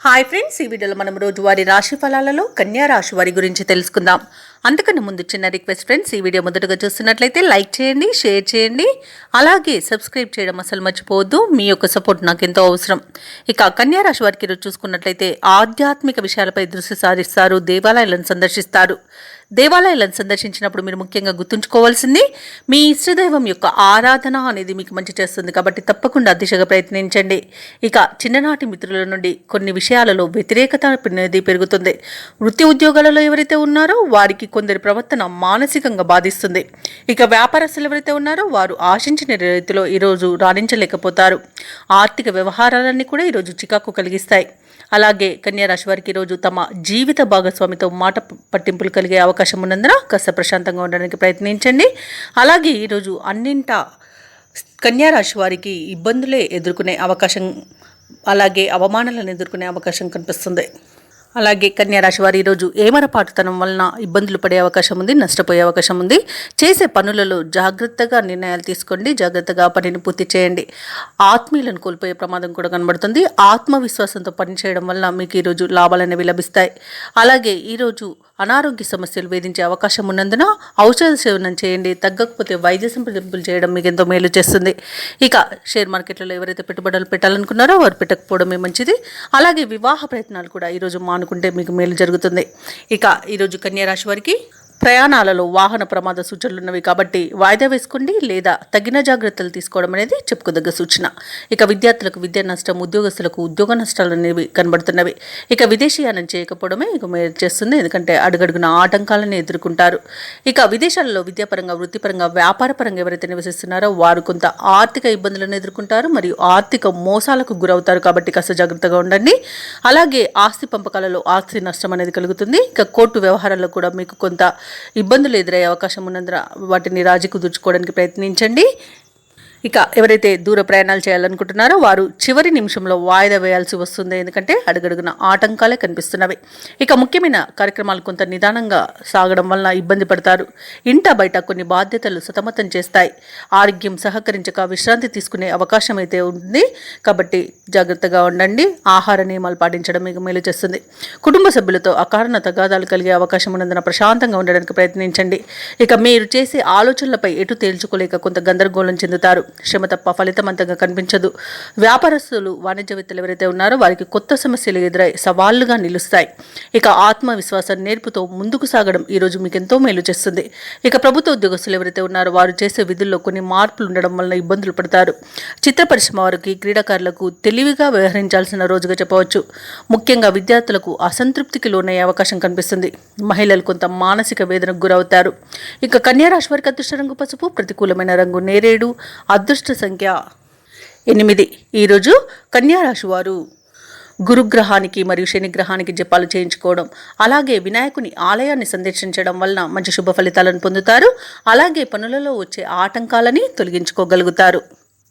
Hi friends, ఈ వీడియోలో మనం రోజువారీ రాశి ఫలాలలో కన్యా రాశి వారి గురించి తెలుసుకుందాం. అంతకన్నా ముందు చిన్న రిక్వెస్ట్ ఫ్రెండ్స్, ఈ వీడియో మొదటగా చూస్తున్నట్లయితే లైక్ చేయండి, షేర్ చేయండి, అలాగే సబ్స్క్రైబ్ చేయడం అసలు మర్చిపోవద్దు. మీ యొక్క సపోర్ట్ నాకు ఎంతో అవసరం. ఇక కన్యా రాశి వారికి ఈరోజు చూసుకున్నట్లయితే ఆధ్యాత్మిక విషయాలపై దృష్టి సారిస్తారు, దేవాలయాలను సందర్శిస్తారు. దేవాలయాలను సందర్శించినప్పుడు మీరు ముఖ్యంగా గుర్తుంచుకోవాల్సింది మీ ఇష్టదైవం యొక్క ఆరాధన అనేది మీకు మంచి చేస్తుంది, కాబట్టి తప్పకుండా దిశగా ప్రయత్నించండి. ఇక చిన్ననాటి మిత్రుల నుండి కొన్ని విషయాలలో వ్యతిరేకత అనేది పెరుగుతుంది. వృత్తి ఉద్యోగాలలో ఎవరైతే ఉన్నారో వారికి కొందరి ప్రవర్తన మానసికంగా బాధిస్తుంది. ఇక వ్యాపారస్తులు ఎవరైతే ఉన్నారో వారు ఆశించిన రీతిలో ఈరోజు రాణించలేకపోతారు. ఆర్థిక వ్యవహారాలన్నీ కూడా ఈరోజు చికాకు కలిగిస్తాయి. అలాగే కన్యా రాశి వారికి ఈరోజు తమ జీవిత భాగస్వామితో మాట పట్టింపులు కలిగే అవకాశం ఉన్నందున కాస్త ప్రశాంతంగా ఉండడానికి ప్రయత్నించండి. అలాగే ఈరోజు అన్నింటా కన్యా రాశి వారికి ఇబ్బందులే ఎదుర్కొనే అవకాశం, అలాగే అవమానాలను ఎదుర్కొనే అవకాశం కనిపిస్తుంది. అలాగే కన్యా రాశి వారు ఈరోజు ఏమరపాటుతనం వలన ఇబ్బందులు పడే అవకాశం ఉంది, నష్టపోయే అవకాశం ఉంది. చేసే పనులలో జాగ్రత్తగా నిర్ణయాలు తీసుకోండి, జాగ్రత్తగా పనిని పూర్తి చేయండి. ఆత్మీయులను కోల్పోయే ప్రమాదం కూడా కనబడుతుంది. ఆత్మవిశ్వాసంతో పనిచేయడం వల్ల మీకు ఈరోజు లాభాలు అనేవి లభిస్తాయి. అలాగే ఈరోజు అనారోగ్య సమస్యలు వేధించే అవకాశం ఉన్నందున ఔషధ సేవనం చేయండి. తగ్గకపోతే వైద్య సంప్రదింపులు చేయడం మీకు ఎంతో మేలు చేస్తుంది. ఇక షేర్ మార్కెట్లలో ఎవరైతే పెట్టుబడులు పెట్టాలనుకున్నారో వారు పెట్టకపోవడమే మంచిది. అలాగే వివాహ ప్రయత్నాలు కూడా ఈరోజు మానుకుంటే మీకు మేలు జరుగుతుంది. ఇక ఈరోజు కన్యా రాశి వారికి ప్రయాణాలలో వాహన ప్రమాద సూచనలు ఉన్నవి, కాబట్టి వాయిదా వేసుకోండి లేదా తగిన జాగ్రత్తలు తీసుకోవడం అనేది చెప్పుకోదగ్గ సూచన. ఇక విద్యార్థులకు విద్యా నష్టం, ఉద్యోగస్తులకు ఉద్యోగ నష్టాలు అనేవి కనబడుతున్నవి. ఇక విదేశీయానం చేయకపోవడమే ఇక మేలు చేస్తుంది, ఎందుకంటే అడుగడుగున ఆటంకాలను ఎదుర్కొంటారు. ఇక విదేశాలలో విద్యాపరంగా, వృత్తిపరంగా, వ్యాపారపరంగా ఎవరైతే నివసిస్తున్నారో వారు కొంత ఆర్థిక ఇబ్బందులను ఎదుర్కొంటారు మరియు ఆర్థిక మోసాలకు గురవుతారు, కాబట్టి కాస్త జాగ్రత్తగా ఉండండి. అలాగే ఆస్తి పంపకాలలో ఆస్తి నష్టం అనేది కలుగుతుంది. ఇక కోర్టు వ్యవహారాల్లో కూడా మీకు కొంత ఇబ్బందులు ఎదురయ్యే అవకాశం ఉన్నందున వాటిని రాజీ కుదుర్చుకోవడానికి ప్రయత్నించండి. ఇక ఎవరైతే దూర ప్రయాణాలు చేయాలనుకుంటున్నారో వారు చివరి నిమిషంలో వాయిదా వేయాల్సి వస్తుంది, ఎందుకంటే అడుగడుగున ఆటంకాలే కనిపిస్తున్నవి. ఇక ముఖ్యమైన కార్యక్రమాలు కొంత నిదానంగా సాగడం వలన ఇబ్బంది పడతారు. ఇంట బయట కొన్ని బాధ్యతలు సతమతం చేస్తాయి. ఆరోగ్యం సహకరించక విశ్రాంతి తీసుకునే అవకాశం అయితే ఉంది, కాబట్టి జాగ్రత్తగా ఉండండి. ఆహార నియమాలు పాటించడం మీకు మేలు చేస్తుంది. కుటుంబ సభ్యులతో అకారణ తగాదాలు కలిగే అవకాశం ఉన్నందున ప్రశాంతంగా ఉండడానికి ప్రయత్నించండి. ఇక మీరు చేసే ఆలోచనలపై ఎటు తేల్చుకోలేక కొంత గందరగోళం చెందుతారు. శ్రమ తప్ప ఫలితం అంతగా కనిపించదు. వ్యాపారస్తులు, వాణిజ్యవేత్తలు ఎవరైతే ఉన్నారో వారికి కొత్త సమస్యలు ఎదురై సవాళ్లుగా నిలుస్తాయి. ఇక ఆత్మవిశ్వాసం, నేర్పుతో ముందుకు సాగడం ఈరోజు మీకు ఎంతో మేలు చేస్తుంది. ఇక ప్రభుత్వ ఉద్యోగస్తులు ఎవరైతే ఉన్నారో వారు చేసే విధుల్లో కొన్ని మార్పులు ఉండడం వలన ఇబ్బందులు పడతారు. చిత్ర పరిశ్రమ వారికి, క్రీడాకారులకు తెలివిగా వ్యవహరించాల్సిన రోజుగా చెప్పవచ్చు. ముఖ్యంగా విద్యార్థులకు అసంతృప్తికి లోనయ్యే అవకాశం కనిపిస్తుంది. మహిళలు కొంత మానసిక వేదనకు గురవుతారు. ఇక కన్యా రాశి వారికి అదృష్ట రంగు పసుపు, ప్రతికూలమైన రంగు నేరేడు, అదృష్ట సంఖ్య 8. ఈరోజు కన్యా రాశి వారు గురుగ్రహానికి మరియు శనిగ్రహానికి జపాలు చేయించుకోవడం, అలాగే వినాయకుని ఆలయాన్ని సందర్శించడం వలన మంచి శుభ ఫలితాలను పొందుతారు. అలాగే పనులలో వచ్చే ఆటంకాలని తొలగించుకోగలుగుతారు.